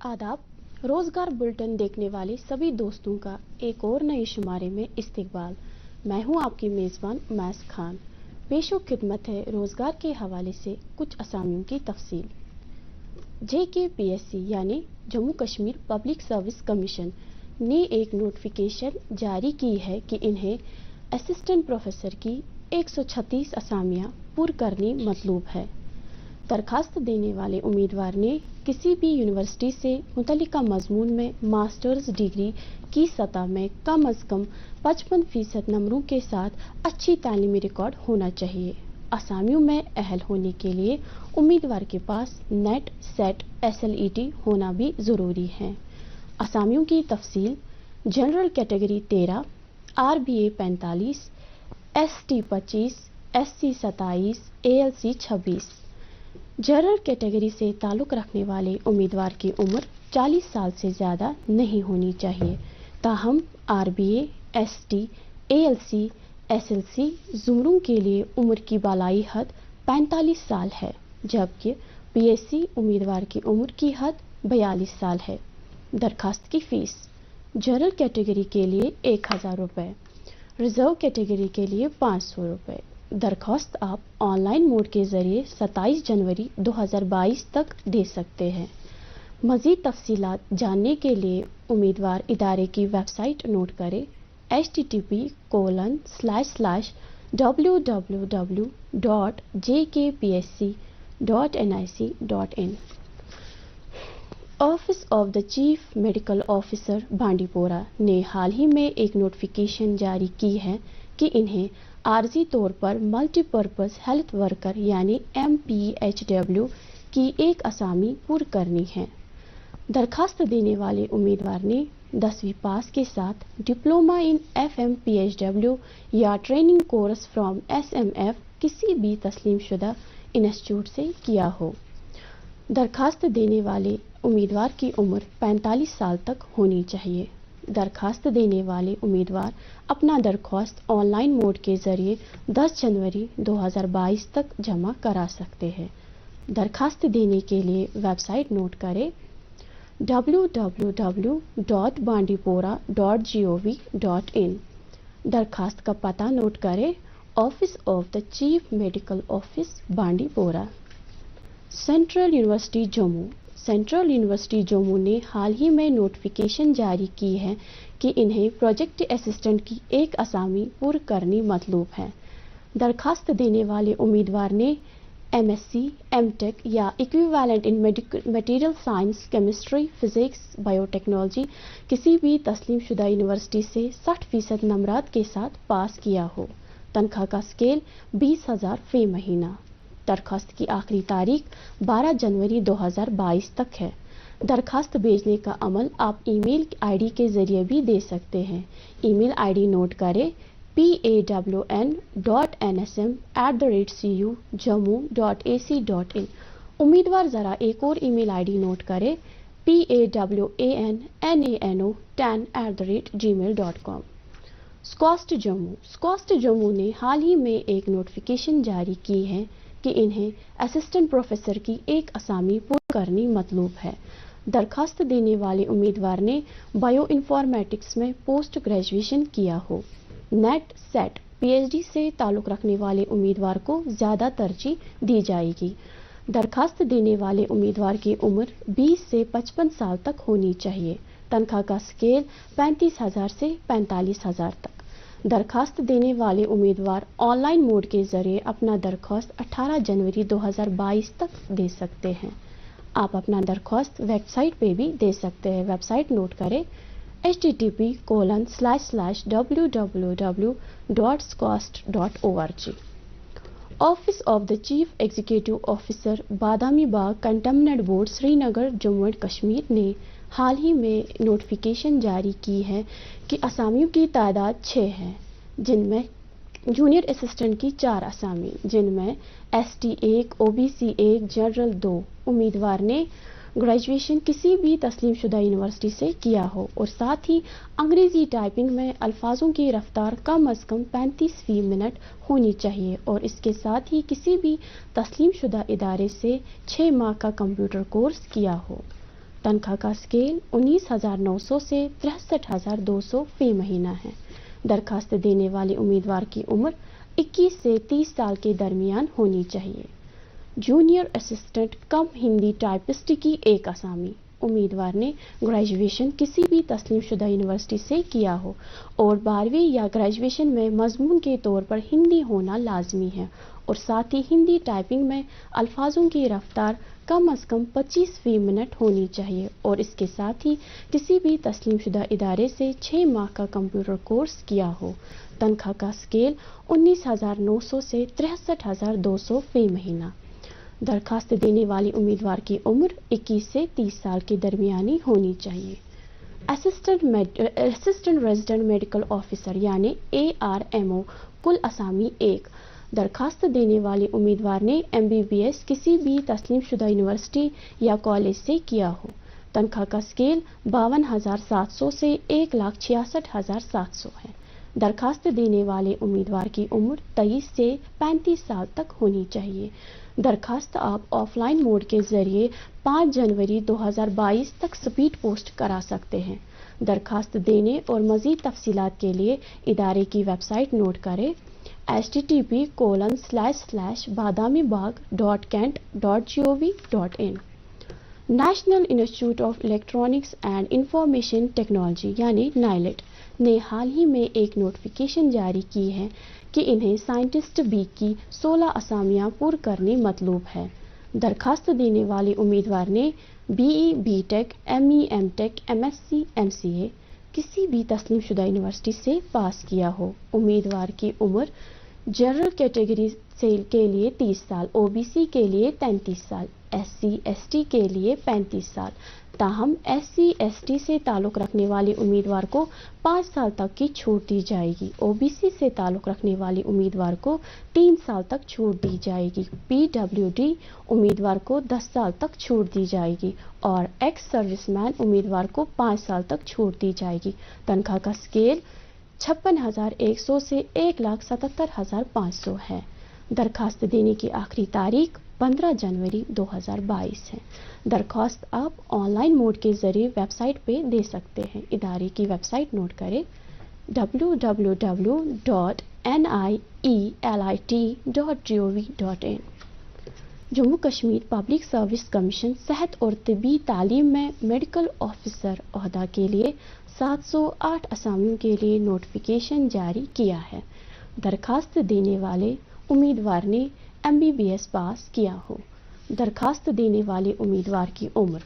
आदाब। रोज़गार बुलेटिन देखने वाले सभी दोस्तों का एक और नए शुमारे में इस्तकबाल। मैं हूं आपकी मेज़बान मैस खान। पेशो खिदमत है रोज़गार के हवाले से कुछ असामियों की तफसील। JKPSC यानी Jammu Kashmir public service commission ने एक नोटिफिकेशन जारी की है कि इन्हें असिस्टेंट प्रोफेसर की 136 असामियाँ पुर करनी मतलूब है। दरखास्त देने वाले उम्मीदवार ने किसी भी यूनिवर्सिटी से मुतल्लिका मजमून में मास्टर्स डिग्री की सतह में कम अज़ कम 55% नंबरों के साथ अच्छी तालीमी रिकॉर्ड होना चाहिए। असामियों में अहल होने के लिए उम्मीदवार के पास नेट, सेट, SLET होना भी ज़रूरी है। असामियों की तफसील: general category 13, RBA 45, ST 25, SC 27, ALC 26। General category से ताल्लुक़ रखने वाले उम्मीदवार की उम्र 40 साल से ज़्यादा नहीं होनी चाहिए। ताहम RBA, ST, ALC, SLC ज़ुमरों के लिए उम्र की बालाई हद 45 साल है, जबकि PSC उम्मीदवार की उम्र की हद 42 साल है। दरखास्त की फ़ीस: जनरल कैटेगरी के लिए 1000 रुपये, रिज़र्व कैटेगरी के लिए 500 रुपये। दरख्वास्त आप ऑनलाइन मोड के ज़रिए 27 जनवरी 2022 तक दे सकते हैं। मज़ीद तफसीलात जानने के लिए उम्मीदवार इदारे की वेबसाइट नोट करें http://www.jkpsc.nic.in। Office of the chief medical officer Bandipora ने हाल ही में एक नोटिफिकेशन जारी की है कि इन्हें आर्जी तौर पर मल्टीपर्पज़ हेल्थ वर्कर यानी MPHW की एक असामी पुर करनी है। दरखास्त देने वाले उम्मीदवार ने 10वीं पास के साथ डिप्लोमा इन FMPHW या ट्रेनिंग कोर्स फ्रॉम SMF किसी भी तस्लीम शुदा इंस्टीट्यूट से किया हो। दरखास्त देने वाले उम्मीदवार की उम्र 45 साल तक होनी चाहिए। दरखास्त देने वाले उम्मीदवार अपना दरख्वास्त ऑनलाइन मोड के ज़रिए 10 जनवरी 2022 तक जमा करा सकते हैं। दरखास्त देने के लिए वेबसाइट नोट करें www.bandipora.gov.in। दरखास्त का पता नोट करें office of the chief medical office Bandipora. Central university Jammu ने हाल ही में नोटिफिकेशन जारी की है कि इन्हें प्रोजेक्ट असिस्टेंट की एक असामी पुर करनी मतलूब है। दरखास्त देने वाले उम्मीदवार ने MSc, MTech या इक्विवेलेंट इन material science, chemistry, physics, biotechnology किसी भी तस्लीम शुदा यूनिवर्सिटी से 60% नंबरात के साथ पास किया हो। तनख्वाह का स्केल 20,000 फी महीना। दरखास्त की आखिरी तारीख 12 जनवरी 2022 तक है। दरखास्त भेजने का अमल आप ईमेल ID के ज़रिए भी दे सकते हैं। ईमेल ID नोट करें pawn.nsm@cu.jammu.ac.in। उम्मीदवार ज़रा एक और ईमेल ID नोट करें pawanano10@gmail.com। स्कॉस्ट जम्मू ने हाल ही में एक नोटिफिकेशन जारी की है कि इन्हें असिस्टेंट प्रोफेसर की एक असामी पुर करनी मतलूब है। दरखास्त देने वाले उम्मीदवार ने बायो इन्फॉर्मेटिक्स में पोस्ट ग्रेजुएशन किया हो। नेट, सेट, PhD से ताल्लुक़ रखने वाले उम्मीदवार को ज़्यादा तरजीह दी जाएगी। दरखास्त देने वाले उम्मीदवार की उम्र 20 से 55 साल तक होनी चाहिए। तनख्वाह का स्केल 35,000 से 45,000 तक। दरखास्त देने वाले उम्मीदवार ऑनलाइन मोड के ज़रिए अपना दरख्वास्त 18 जनवरी 2022 तक दे सकते हैं। आप अपना दरख्वास्त वेबसाइट पे भी दे सकते हैं। वेबसाइट नोट करें http://www.scost.org। Office of the chief executive officer Badami Bagh containment board Srinagar Jammu and Kashmir ने हाल ही में नोटिफिकेशन जारी की है कि असामियों की तादाद 6 है, जिनमें जूनियर असिस्टेंट की 4 असामी, जिनमें ST 1, OBC 1, जनरल 2। उम्मीदवार ने ग्रेजुएशन किसी भी तस्लीम शुदा यूनिवर्सिटी से किया हो और साथ ही अंग्रेज़ी टाइपिंग में अल्फाजों की रफ्तार कम अज़ कम 35 फी मिनट होनी चाहिए और इसके साथ ही किसी भी तस्लीम शुदा इदारे से 6 माह का कंप्यूटर कोर्स किया हो। तनख्वाह का स्केल 19,900 से 63,200 फी महीना है। दरखास्त देने वाले उम्मीदवार की उम्र 21 से 30 साल के दरमियान होनी चाहिए। जूनियर असिस्टेंट कम हिंदी टाइपिस्ट की एक असामी। उम्मीदवार ने ग्रेजुएशन किसी भी तस्लीमशुदा यूनिवर्सिटी से किया हो और 12वीं या ग्रेजुएशन में मजमून के तौर पर हिंदी होना लाजमी है और साथ ही हिंदी टाइपिंग में अल्फाजों की रफ्तार कम अज़ कम 25 फी मिनट होनी चाहिए और इसके साथ ही किसी भी तस्लीमशुदा इदारे से 6 माह का कंप्यूटर कोर्स किया हो। तनख्वाह का स्केल 19,900 से 63,200 फी महीना। दरखास्त देने वाली उम्मीदवार की उम्र 21 से 30 साल के दरमियानी होनी चाहिए। असिस्टेंट रेजिडेंट मेडिकल ऑफिसर यानी ARMO कुल असामी 1। दरखास्त देने वाले उम्मीदवार ने MBBS किसी भी तस्लीमशुदा यूनिवर्सिटी या कॉलेज से किया हो। तनख्वाह का स्केल 52,700 से 1,66,700 है। दरखास्त देने वाले उम्मीदवार की उम्र 23 से 35 साल तक होनी चाहिए। दरखास्त आप ऑफलाइन मोड के जरिए 5 जनवरी 2022 तक स्पीड पोस्ट करा सकते हैं। दरखास्त देने और मज़ीद तफसीलात के लिए इदारे की वेबसाइट नोट करें http://badamibagh.kent.gov.in। National institute of electronics and information technology यानी नाइलेट ने हाल ही में एक नोटिफिकेशन जारी की है कि इन्हें साइंटिस्ट बी की 16 असामियां पूर्ण करनी मतलूब है। दरखास्त देने वाले उम्मीदवार ने BE, BTech, ME, MTech, MSc, MCA किसी भी तस्लीमशुदा यूनिवर्सिटी से पास किया हो। उम्मीदवार की उम्र जनरल कैटेगरी से के लिए 30 साल, OBC के लिए 33 साल, SC, ST के लिए 35 साल। ताहम SC, ST से ताल्लुक़ रखने वाले उम्मीदवार को 5 साल तक की छूट दी जाएगी। OBC से ताल्लुक़ रखने वाले उम्मीदवार को 3 साल तक छूट दी जाएगी। PWD उम्मीदवार को 10 साल तक छूट दी जाएगी और एक्स सर्विसमैन उम्मीदवार को 5 साल तक छूट दी जाएगी। तनख्वाह का स्केल 56,100 से 1,77,500 है। दरखास्त देने की आखिरी तारीख 15 जनवरी 2022 है। दरख्वास्त आप ऑनलाइन मोड के जरिए वेबसाइट पे दे सकते हैं। इदारे की वेबसाइट नोट करें www.nielit.gov.in। Jammu Kashmir public service commission सेहत और तिब्बी तालीम में मेडिकल ऑफिसर ओहदा के लिए 708 असामियों के लिए नोटिफिकेशन जारी किया है। दरखास्त देने वाले उम्मीदवार ने MBBS पास किया हो। दरखास्त देने वाले उम्मीदवार की उम्र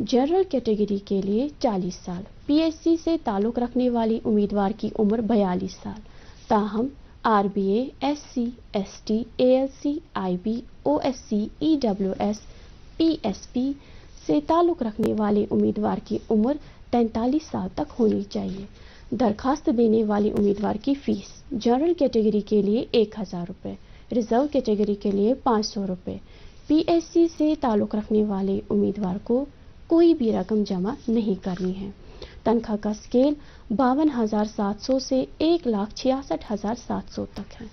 जनरल कैटेगरी के लिए 40 साल, PHC से ताल्लुक़ रखने वाली उम्मीदवार की उम्र 42 साल। ताहम RBA, SC, ST, ALC, IB, OSC, EWS, PSP से ताल्लुक़ रखने वाले उम्मीदवार की उम्र 43 साल तक होनी चाहिए। दरखास्त देने वाले उम्मीदवार की फ़ीस जनरल कैटेगरी के लिए 1,000 रुपये, रिजर्व कैटेगरी के लिए 500 रुपये। PHC से ताल्लुक़ रखने वाले उम्मीदवार को कोई भी रकम जमा नहीं करनी है। तनख्वाह का स्केल 52,700 से 1,66,700 तक है।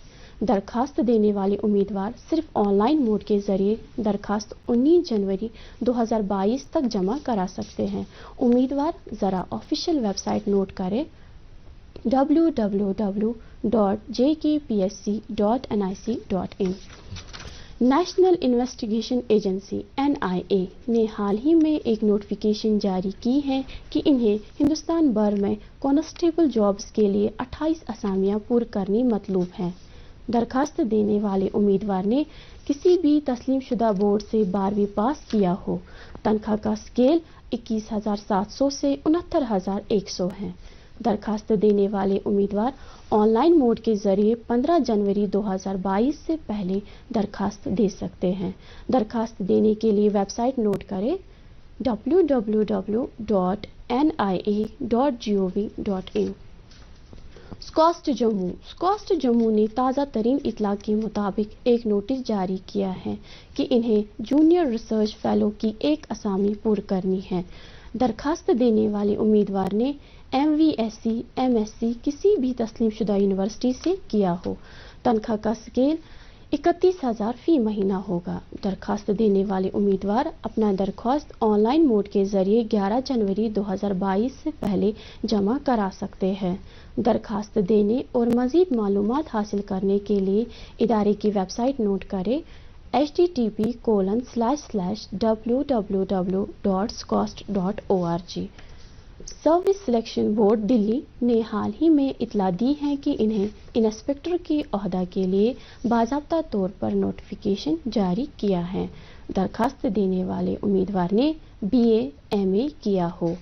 दरखास्त देने वाले उम्मीदवार सिर्फ ऑनलाइन मोड के जरिए दरखास्त 19 जनवरी 2022 तक जमा करा सकते हैं। उम्मीदवार ज़रा ऑफिशियल वेबसाइट नोट करें www.jkpsc.nic.in। National investigation agency NIA ने हाल ही में एक नोटिफिकेशन जारी की है कि इन्हें हिंदुस्तान भर में कांस्टेबल जॉब्स के लिए 28 असामियां पूर्ण करनी मतलूब हैं। दरखास्त देने वाले उम्मीदवार ने किसी भी तस्लीमशुदा बोर्ड से 12वीं पास किया हो। तनख्वाह का स्केल 21,700 से 69,100 है। दरखास्त देने वाले उम्मीदवार ऑनलाइन मोड के जरिए 15 जनवरी 2022 से पहले दरखास्त दे सकते हैं। दरखास्त देने के लिए वेबसाइट नोट करें www.nia.gov.in। स्कॉस्ट जम्मू ने ताज़ा तरीन इतला के मुताबिक एक नोटिस जारी किया है कि इन्हें जूनियर रिसर्च फेलो की एक असामी पूर्ण करनी है। दरखास्त देने वाले उम्मीदवार ने MVSc, MSc किसी भी तस्लीमशुदा यूनिवर्सिटी से किया हो। तनख्वाह का स्केल 31,000 फी महीना होगा। दरखास्त देने वाले उम्मीदवार अपना दरख्वास्त ऑनलाइन मोड के जरिए 11 जनवरी 2022 से पहले जमा करा सकते हैं। दरखास्त देने और मज़ीद मालूमात हासिल करने के लिए इदारे की वेबसाइट नोट करें http://www.scosd.org। Service selection board Delhi ने हाल ही में इतला दी है कि इन्हें इंस्पेक्टर की ओहदा के लिए बाज़ाब्ता तौर पर नोटिफिकेशन जारी किया है। दरखास्त देने वाले उम्मीदवार ने BA MA किया हो।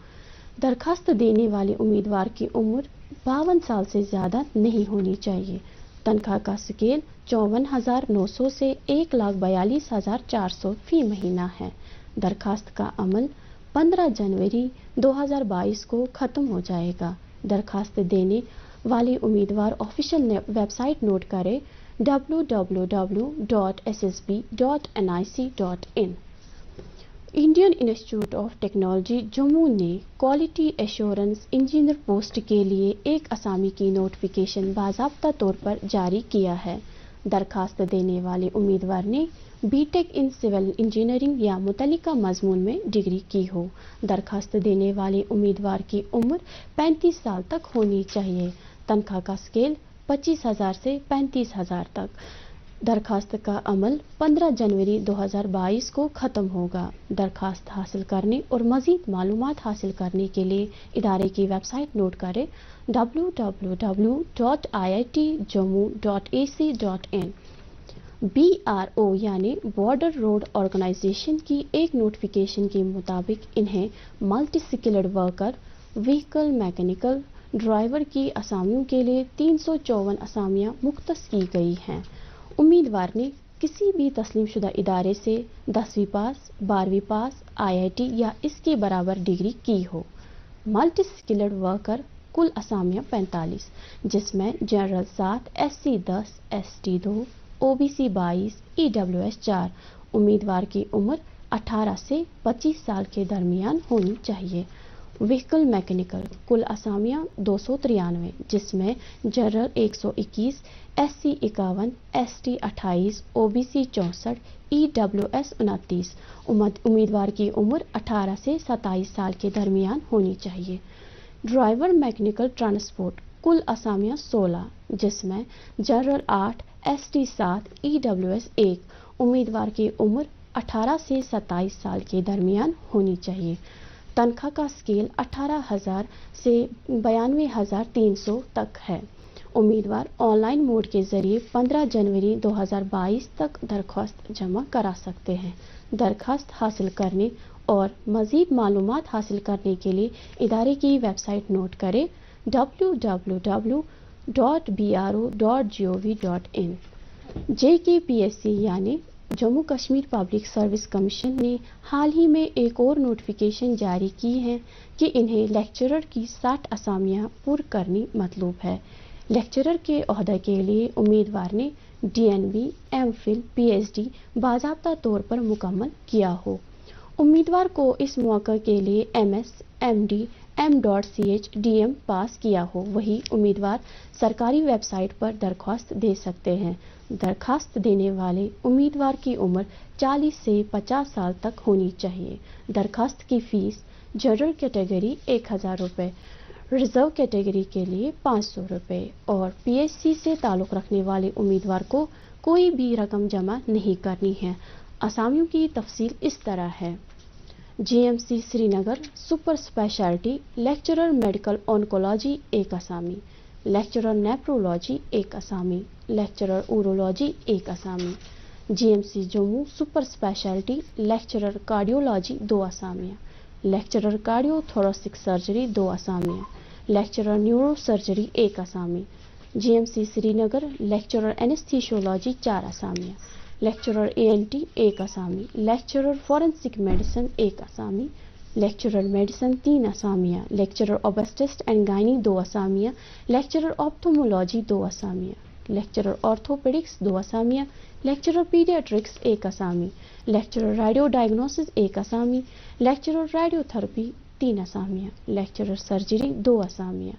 दरखास्त देने वाले उम्मीदवार की उम्र 52 साल से ज़्यादा नहीं होनी चाहिए। तनख्वाह का स्केल 54,900 से 1,42,400 फी महीना है। दरखास्त का अमल 15 जनवरी 2022 को ख़त्म हो जाएगा। दरखास्त देने वाले उम्मीदवार ऑफिशियल वेबसाइट नोट करें www.ssb.nic.in। Indian institute of technology Jammu ने क्वालिटी एश्योरेंस इंजीनियर पोस्ट के लिए एक असामी की नोटिफिकेशन बाज़ाब्ता तौर पर जारी किया है। दरखास्त देने वाले उम्मीदवार ने BTech इन सिविल इंजीनियरिंग या मुतल्लिका मजमून में डिग्री की हो। दरखास्त देने वाले उम्मीदवार की उम्र 35 साल तक होनी चाहिए। तनख्वाह का स्केल 25,000 से 35,000 तक। दरखास्त का अमल 15 जनवरी 2022 को ख़त्म होगा। दरखास्त हासिल करने और मज़ीद मालूमात हासिल करने के लिए इदारे की वेबसाइट नोट करें www.iitjammu.ac.in। BRO यानी बॉर्डर रोड ऑर्गेनाइजेशन की एक नोटिफिकेशन के मुताबिक इन्हें multi skilled worker, vehicle mechanical, driver की असामियों के लिए 354 असामियाँ मुख्तस की गई हैं। उम्मीदवार ने किसी भी तस्लीमशुदा इदारे से 10वीं पास, 12वीं पास, IIT या इसके बराबर डिग्री की हो। मल्टी स्किल्ड वर्कर कुल असामियाँ 45, जिसमें general 7, SC 10, ST 2, OBC 22, EWS 4। उम्मीदवार की उम्र 18 से 25 साल के दरमियान होनी चाहिए। व्हीकल मैकेनिकल कुल असामियाँ 293, जिसमें general 121, SC 51, ST 28, OBC 64, EWS 29। उम्मीदवार की उम्र 18 से 27 साल के दरमियान होनी चाहिए। ड्राइवर मैकेनिकल ट्रांसपोर्ट कुल असामियाँ 16, जिसमें जनरल 8, ST 7, EWS 1। उम्मीदवार की उम्र 18 से 27 साल के दरमियान होनी चाहिए। तनख्वाह का स्केल 18,000 से 92,300 तक है। उम्मीदवार ऑनलाइन मोड के जरिए 15 जनवरी 2022 तक दरख्वास्त जमा करा सकते हैं। दरख्वास्त हासिल करने और मज़ीद मालूमात हासिल करने के लिए इदारे की वेबसाइट नोट करें www.bro.gov.in। JKPSC यानी Jammu Kashmir public service commission ने हाल ही में एक और नोटिफिकेशन जारी की है कि इन्हें लेक्चरर की 60 असामियाँ पूरी करनी मतलूब है। लेक्चरर के ओहदे के लिए उम्मीदवार ने DNB, MPhil, PhD बाज़ाब्ता तौर पर मुकम्मल किया हो। उम्मीदवार को इस मौके के लिए MS, MD, M.Ch, DM पास किया हो। वही उम्मीदवार सरकारी वेबसाइट पर दरख्वास्त दे सकते हैं। दरखास्त देने वाले उम्मीदवार की उम्र 40 से 50 साल तक होनी चाहिए। दरखास्त की फ़ीस जनरल कैटेगरी 1,000 रुपये, रिजर्व कैटेगरी के लिए 500 रुपये और PHC से ताल्लुक़ रखने वाले उम्मीदवार को कोई भी रकम जमा नहीं करनी है। असामियों की तफसील इस तरह है। GMC Srinagar super speciality lecturer medical oncology 1 असामी, लेक्चरर नेफ्रोलॉजी 1 असामी, लेक्चरर ऊरोलॉजी 1 असामी। GMC Jammu super speciality lecturer cardiology 2 असामियाँ, लेक्चरर कार्डियोथोरेसिक सर्जरी 2 असामियाँ, लेक्चरर न्यूरो सर्जरी 1 असामी। GMC श्रीनगर लेक्चरर एनेस्थीसियोलॉजी 4 असामियाँ, लेक्चरर ANT 1 असामी, लेक्चरर फॉरेंसिक मेडिसिन 1 असामी, लेक्चरर मेडिसिन 3 असामियाँ, लेक्चरर ओबस्टेस्ट एंड गायनी 2 असामियाँ, लेक्चरर ऑप्थोमोलॉजी 2 असामियाँ, लेक्चरर ऑर्थोपेडिक्स 2 असामियाँ, लेक्चरर पीडियाट्रिक्स 1 असामी, लेक्चरर रेडियो डायग्नोसिस 1 असामी, लेक्चरर रेडियोथेरेपी 3 असामियाँ, lecturer surgery 2 असामियाँ।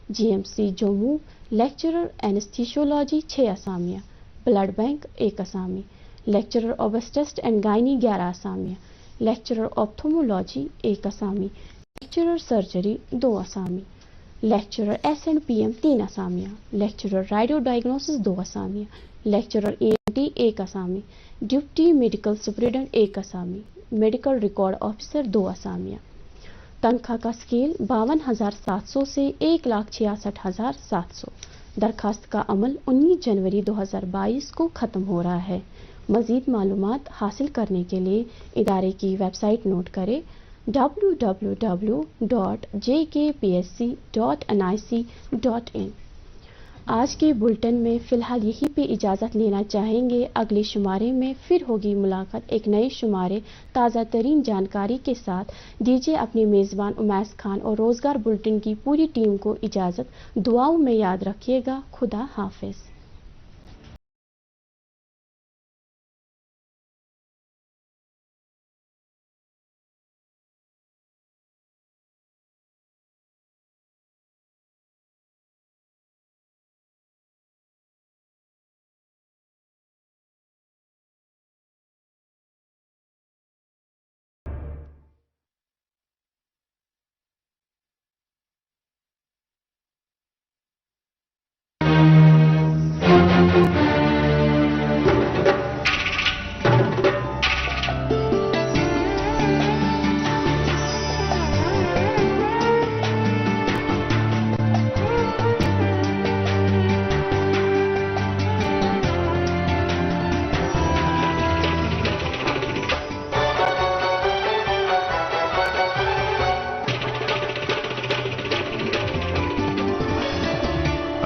GMC Jammu lecturer anaesthesiology 6 असामियाँ, ब्लड बैंक 1 असामी, लेक्चरर ओबस्टेस्ट एंड गायनी 11 असामियाँ, लेक्चरर ऑप्थोमोलॉजी 1 असामी, लेक्चरर सर्जरी 2 असामी, लेक्चरर एस&पीएम 3 असामियाँ, लेक्चरर रेडियो डायग्नोसिस 2 असामियाँ, लेक्चरर ENT 1 असामी, डिप्टी मेडिकल सुपरिटेंडेंट 1 असामी, मेडिकल रिकॉर्ड ऑफिसर 2 असामियाँ। तनख्वाह का स्केल 52,700 से 1,66,700। दरखास्त का अमल 19 जनवरी 2022 को ख़त्म हो रहा है। मज़ीद मालूमात हासिल करने के लिए इदारे की वेबसाइट नोट करें www.jkpsc.nic.in। आज के बुलेटिन में फ़िलहाल यहीं पे इजाज़त लेना चाहेंगे। अगले शुमारे में फिर होगी मुलाकात एक नए शुमारे ताज़ा तरीन जानकारी के साथ। दीजिए अपने मेज़बान उमैस खान और रोज़गार बुलेटिन की पूरी टीम को इजाज़त। दुआओं में याद रखिएगा। खुदा हाफिज़।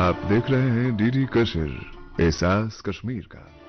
आप देख रहे हैं डीडी कश्मीर, एहसास कश्मीर का।